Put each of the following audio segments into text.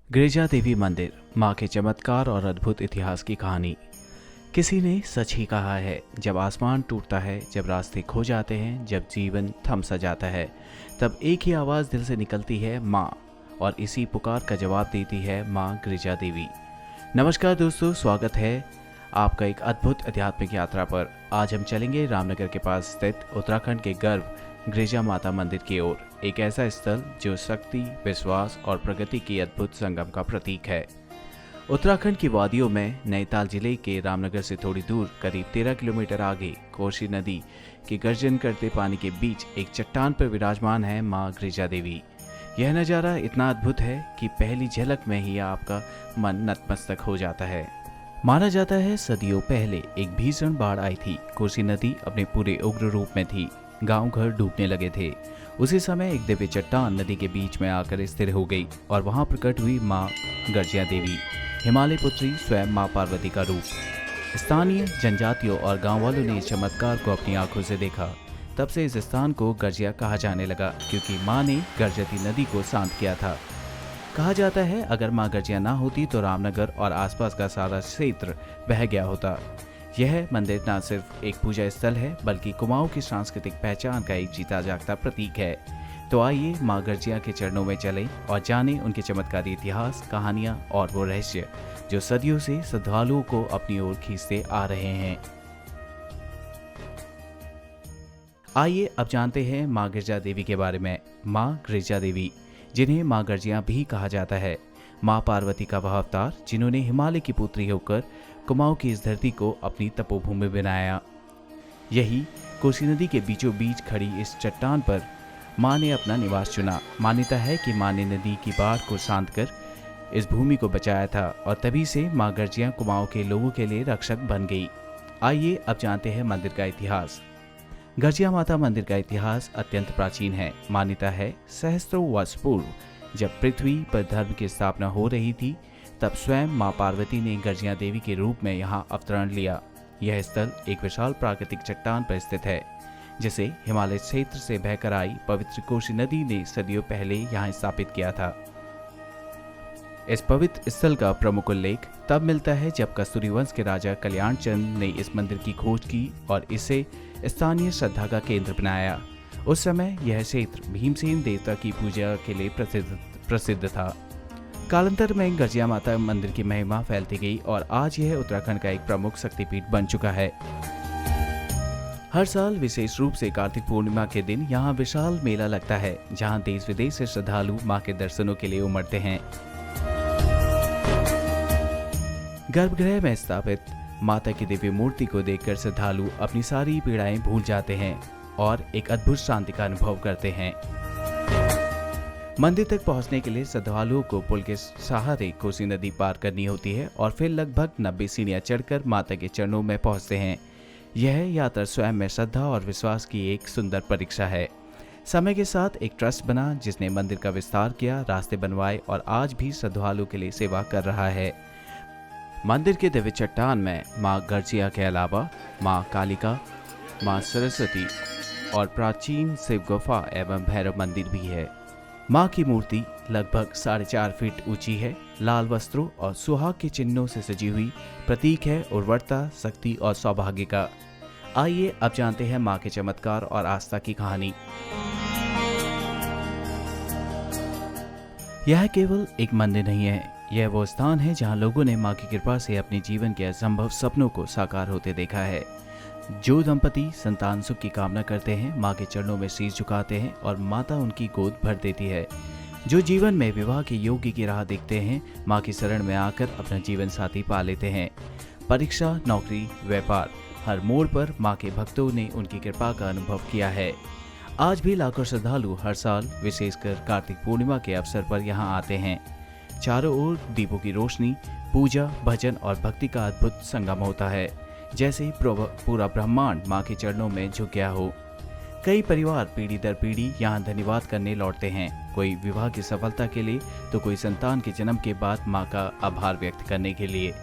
गिरिजा देवी मंदिर, माँ के चमत्कार और अद्भुत इतिहास की कहानी। किसी ने सच ही कहा है, जब आसमान टूटता है, जब रास्ते खो जाते हैं, जब जीवन थम सा जाता है, तब एक ही आवाज़ दिल से निकलती है, माँ। और इसी पुकार का जवाब देती है माँ गिरिजा देवी। नमस्कार दोस्तों, स्वागत है आपका एक अद्भुत आध्यात्मिक यात्रा पर। आज हम चलेंगे रामनगर के पास स्थित उत्तराखंड के गर्व गिरिजा माता मंदिर की ओर। एक ऐसा स्थल जो शक्ति, विश्वास और प्रगति की अद्भुत संगम का प्रतीक है। उत्तराखंड की वादियों में नैनीताल जिले के रामनगर से थोड़ी दूर, करीब 13 किलोमीटर आगे, कोसी नदी के गर्जन करते पानी के बीच एक चट्टान पर विराजमान है माँ गिरिजा देवी। यह नज़ारा इतना अद्भुत है कि पहली झलक में ही आपका मन नतमस्तक हो जाता है। माना जाता है सदियों पहले एक भीषण बाढ़ आई थी। कोसी नदी अपने पूरे उग्र रूप में थी, गांव घर डूबने लगे थे। उसी समय एक दिव्य चट्टान नदी के बीच में आकर स्थिर हो गई और वहां प्रकट हुई माँ गिरिजा देवी, हिमालय पुत्री, स्वयं माँ पार्वती का रूप। स्थानीय जनजातियों और गांव वालों ने इस चमत्कार को अपनी आंखों से देखा। तब से इस स्थान को गिरिजा कहा जाने लगा, क्योंकि माँ ने गर्जती नदी को शांत किया था। कहा जाता है, अगर माँ गिरिजा ना होती तो रामनगर और आसपास का सारा क्षेत्र बह गया होता। यह मंदिर न सिर्फ एक पूजा स्थल है, बल्कि कुमाऊं की सांस्कृतिक पहचान का एक जीता जागता प्रतीक है। तो आइए माँ गिरिजा के चरणों में चलें और जानें उनके चमत्कारी इतिहास, कहानियाँ और वो रहस्य जो सदियों से श्रद्धालुओं को अपनी ओर खींचते आ रहे हैं। आइए अब जानते हैं माँ गिरिजा देवी के बारे में। माँ गिरिजा देवी, जिन्हें माँ गिरिजा भी कहा जाता है, माँ पार्वती का वह अवतार जिन्होंने हिमालय की पुत्री होकर कुमाऊं की इस धरती को अपनी तपोभूमि बनाया। यही कोसी नदी के बीचों बीच खड़ी इस चट्टान पर माँ ने अपना निवास चुना। मान्यता है कि माँ ने नदी की बाढ़ को शांत कर इस भूमि को बचाया था और तभी से माँ गिरिजा कुमाऊं के लोगों के लिए रक्षक बन गई। आइए अब जानते हैं मंदिर का इतिहास। गिरिजा माता मंदिर का इतिहास अत्यंत प्राचीन है। मान्यता है, सहस्त्रों वर्ष पूर्व जब पृथ्वी पर धर्म की स्थापना हो रही थी, तब स्वयं माँ पार्वती ने गिरिजा देवी के रूप में यहाँ अवतरण लिया। यह स्थल एक विशाल प्राकृतिक चट्टान पर स्थित है, जिसे हिमालय क्षेत्र से बहकर आई पवित्र कोसी नदी ने सदियों पहले यहाँ स्थापित किया था। इस पवित्र स्थल का प्रमुख उल्लेख तब मिलता है जब कस्तूरी वंश के राजा कल्याण चंद ने इस मंदिर की खोज की और इसे स्थानीय श्रद्धा का केंद्र बनाया। उस समय यह क्षेत्र भीमसेन देवता की पूजा के लिए प्रसिद्ध था। कालांतर में गिरिजा माता मंदिर की महिमा फैलती गई और आज यह उत्तराखंड का एक प्रमुख शक्तिपीठ बन चुका है। हर साल विशेष रूप से कार्तिक पूर्णिमा के दिन यहाँ विशाल मेला लगता है, जहाँ देश विदेश से श्रद्धालु माँ के दर्शनों के लिए उमड़ते हैं। गर्भगृह में स्थापित माता की दिव्य मूर्ति को देखकर श्रद्धालु अपनी सारी पीड़ाएं भूल जाते हैं और एक अद्भुत शांति का अनुभव करते हैं। मंदिर तक पहुंचने के लिए श्रद्धालुओं को पुल के सहारे कोसी नदी पार करनी होती है और फिर लगभग 90 सीढ़ियां चढ़कर माता के चरणों में पहुंचते हैं। यह यात्रा स्वयं में श्रद्धा और विश्वास की एक सुंदर परीक्षा है। समय के साथ एक ट्रस्ट बना जिसने मंदिर का विस्तार किया, रास्ते बनवाए और आज भी श्रद्धालुओं के लिए सेवा कर रहा है। मंदिर के दिव्य चट्टान में माँ गिरिजा के अलावा माँ कालिका, माँ सरस्वती और प्राचीन शिव गुफा एवं भैरव मंदिर भी है। माँ की मूर्ति लगभग 4.5 फीट ऊंची है। लाल वस्त्रों और सुहाग के चिन्हों से सजी हुई, प्रतीक है उर्वरता, शक्ति और सौभाग्य का। आइए अब जानते हैं माँ के चमत्कार और आस्था की कहानी। यह केवल एक मंदिर नहीं है, यह वो स्थान है जहाँ लोगों ने माँ की कृपा से अपने जीवन के असंभव सपनों को साकार होते देखा है। जो दंपति संतान सुख की कामना करते हैं, माँ के चरणों में शीश झुकाते हैं और माता उनकी गोद भर देती है। जो जीवन में विवाह के योग्य की राह देखते हैं, माँ की शरण में आकर अपना जीवन साथी पा लेते हैं। परीक्षा, नौकरी, व्यापार, हर मोड़ पर माँ के भक्तों ने उनकी कृपा का अनुभव किया है। आज भी लाखों श्रद्धालु हर साल, विशेषकर कार्तिक पूर्णिमा के अवसर पर यहाँ आते हैं। चारों ओर दीपों की रोशनी, पूजा, भजन और भक्ति का अद्भुत संगम होता है, जैसे पूरा ब्रह्मांड माँ के चरणों में झुक गया हो। कई परिवार पीढ़ी दर पीढ़ी यहाँ धन्यवाद करने लौटते हैं, कोई विवाह की सफलता के लिए तो कोई संतान के जन्म के बाद माँ का आभार व्यक्त करने के लिए।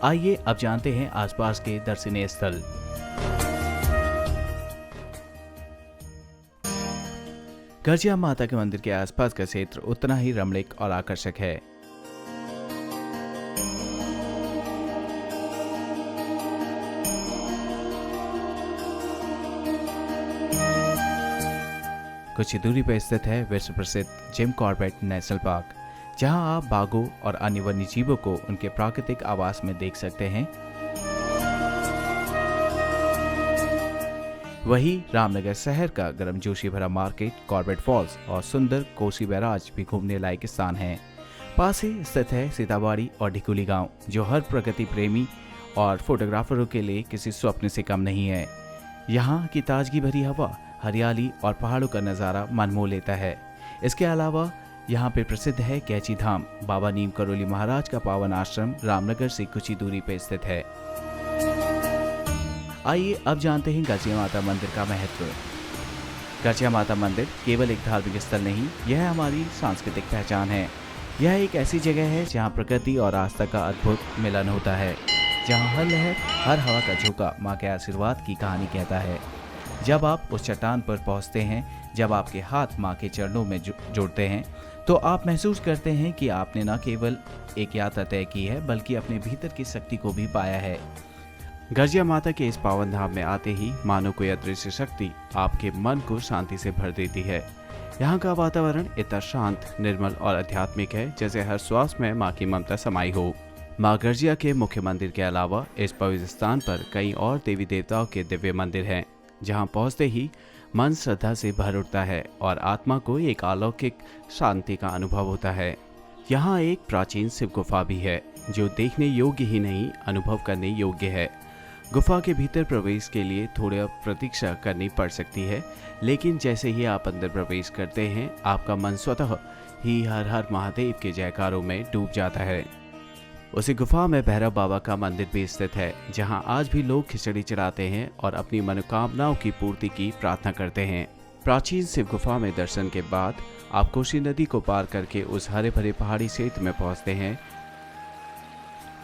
आइए अब जानते हैं आसपास के दर्शनीय स्थल। गिरिजा माता के मंदिर के आसपास का क्षेत्र उतना ही रमणीक और आकर्षक है। कुछ ही दूरी पर स्थित है विश्व प्रसिद्ध जिम कॉर्बेट नेशनल पार्क, जहां आप बाघों और अन्य वन्य जीवों को उनके प्राकृतिक आवास में देख सकते हैं। वहीं रामनगर शहर का गर्मजोशी भरा मार्केट, कॉर्बेट फॉल्स और सुंदर कोसी बैराज भी घूमने लायक स्थान है। पास ही स्थित है सीताबाड़ी और ढिकुली गांव, जो हर प्रकृति प्रेमी और फोटोग्राफरों के लिए किसी स्वप्न से कम नहीं है। यहाँ की ताजगी भरी हवा, हरियाली और पहाड़ों का नज़ारा मन मोह लेता है। इसके अलावा यहाँ पे प्रसिद्ध है कैची धाम, बाबा नीम करोली महाराज का पावन आश्रम रामनगर से कुछ ही दूरी पर स्थित है। आइए अब जानते हैं गर्जिया माता मंदिर का महत्व। गर्जिया माता मंदिर केवल एक धार्मिक स्थल नहीं, यह हमारी सांस्कृतिक पहचान है। यह एक ऐसी जगह है जहाँ प्रकृति और आस्था का अद्भुत मिलन होता है, जहाँ हर लहर, हर हवा का झोंका माँ के आशीर्वाद की कहानी कहता है। जब आप उस चट्टान पर पहुँचते हैं, जब आपके हाथ माँ के चरणों में जुड़ते हैं, तो आप महसूस करते हैं कि आपने न केवल एक यात्रा तय की है, बल्कि अपने भीतर की शक्ति को भी पाया है। गर्जिया माता के इस पावन धाम में आते ही मानो कोई अदृश्य शक्ति आपके मन को शांति से भर देती है। यहाँ का वातावरण इतना शांत, निर्मल और आध्यात्मिक है, जैसे हर श्वास में माँ की ममता समाई हो। माँ गर्जिया के मुख्य मंदिर के अलावा इस पवित्र स्थान पर कई और देवी देवताओं के दिव्य मंदिर हैं, जहाँ पहुँचते ही मन श्रद्धा से भर उठता है और आत्मा को एक अलौकिक शांति का अनुभव होता है। यहाँ एक प्राचीन शिव गुफा भी है, जो देखने योग्य ही नहीं, अनुभव करने योग्य है। गुफा के भीतर प्रवेश के लिए थोड़ा प्रतीक्षा करनी पड़ सकती है, लेकिन जैसे ही आप अंदर प्रवेश करते हैं, आपका मन स्वतः ही हर हर महादेव के जयकारों में डूब जाता है। उसी गुफा में भैरव बाबा का मंदिर भी स्थित है, जहां आज भी लोग खिचड़ी चढ़ाते हैं और अपनी मनोकामनाओं की पूर्ति की प्रार्थना करते हैं। प्राचीन शिव गुफा में दर्शन के बाद आप कोसी नदी को पार करके उस हरे भरे पहाड़ी क्षेत्र में पहुंचते हैं,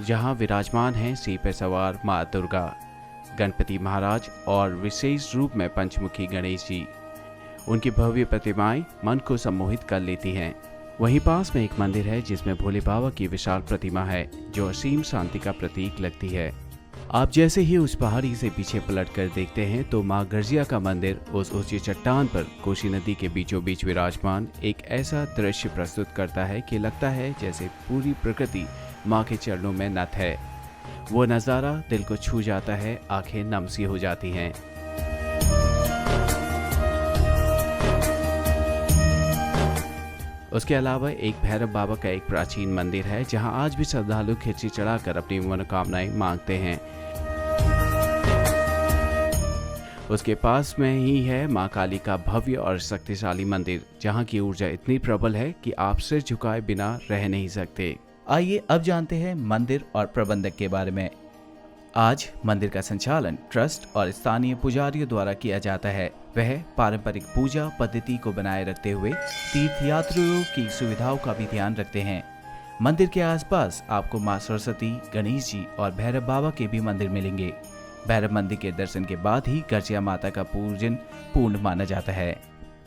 जहां विराजमान हैं सिंह पे सवार माँ दुर्गा, गणपति महाराज और विशेष रूप में पंचमुखी गणेश जी। उनकी भव्य प्रतिमाएं मन को सम्मोहित कर लेती हैं। वहीं पास में एक मंदिर है, जिसमें भोले बाबा की विशाल प्रतिमा है, जो असीम शांति का प्रतीक लगती है। आप जैसे ही उस पहाड़ी से पीछे पलट कर देखते हैं, तो माँ गर्जिया का मंदिर उस ऊंची चट्टान पर कोसी नदी के बीचों बीच विराजमान एक ऐसा दृश्य प्रस्तुत करता है कि लगता है जैसे पूरी प्रकृति माँ के चरणों में नत है। वो नज़ारा दिल को छू जाता है, आंखें नम सी हो जाती हैं। उसके अलावा एक भैरव बाबा का एक प्राचीन मंदिर है, जहां आज भी श्रद्धालु खिचड़ी चढ़ाकर अपनी मनोकामनाएं मांगते हैं। उसके पास में ही है मां काली का भव्य और शक्तिशाली मंदिर, जहां की ऊर्जा इतनी प्रबल है कि आप सिर झुकाए बिना रह नहीं सकते। आइए अब जानते हैं मंदिर और प्रबंधक के बारे में। आज मंदिर का संचालन ट्रस्ट और स्थानीय पुजारियों द्वारा किया जाता है। वह पारंपरिक पूजा पद्धति को बनाए रखते हुए तीर्थयात्रियों की सुविधाओं का भी ध्यान रखते हैं। मंदिर के आसपास आपको मां सरस्वती, गणेश जी और भैरव बाबा के भी मंदिर मिलेंगे। भैरव मंदिर के दर्शन के बाद ही गर्जिया माता का पूजन पूर्ण माना जाता है।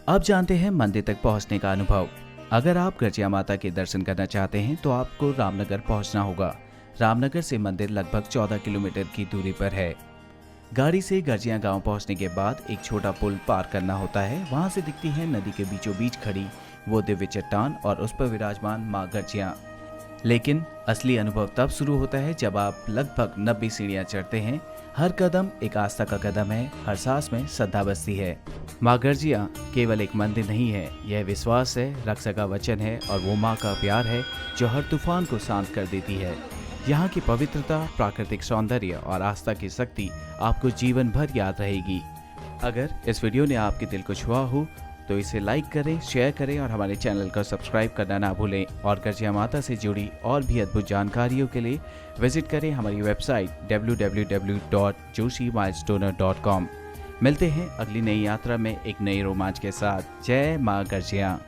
अब जानते हैं मंदिर तक पहुंचने का अनुभव। अगर आप गर्जिया माता के दर्शन करना चाहते हैं, तो आपको रामनगर पहुंचना होगा। रामनगर से मंदिर लगभग 14 किलोमीटर की दूरी पर है। गाड़ी से गर्जिया गांव पहुंचने के बाद एक छोटा पुल पार करना होता है। वहां से दिखती है नदी के बीचों बीच खड़ी वो दिव्य चट्टान और उस पर विराजमान मां गर्जिया। लेकिन असली अनुभव तब शुरू होता है जब आप लगभग 90 सीढ़ियां चढ़ते हैं। हर कदम एक आस्था का कदम है, हर सांस में श्रद्धा बसती है। मां गर्जिया केवल एक मंदिर नहीं है, यह विश्वास है, रक्षा का वचन है और वो मां का प्यार है जो हर तूफान को शांत कर देती है। यहाँ की पवित्रता, प्राकृतिक सौंदर्य और आस्था की शक्ति आपको जीवन भर याद रहेगी। अगर इस वीडियो ने आपके दिल को छुआ हो, तो इसे लाइक करें, शेयर करें और हमारे चैनल को सब्सक्राइब करना ना भूलें। और गर्जिया माता से जुड़ी और भी अद्भुत जानकारियों के लिए विजिट करें हमारी वेबसाइट www.joshiMilestone.com। मिलते हैं अगली नई यात्रा में एक नई रोमांच के साथ। जय मां गर्जिया।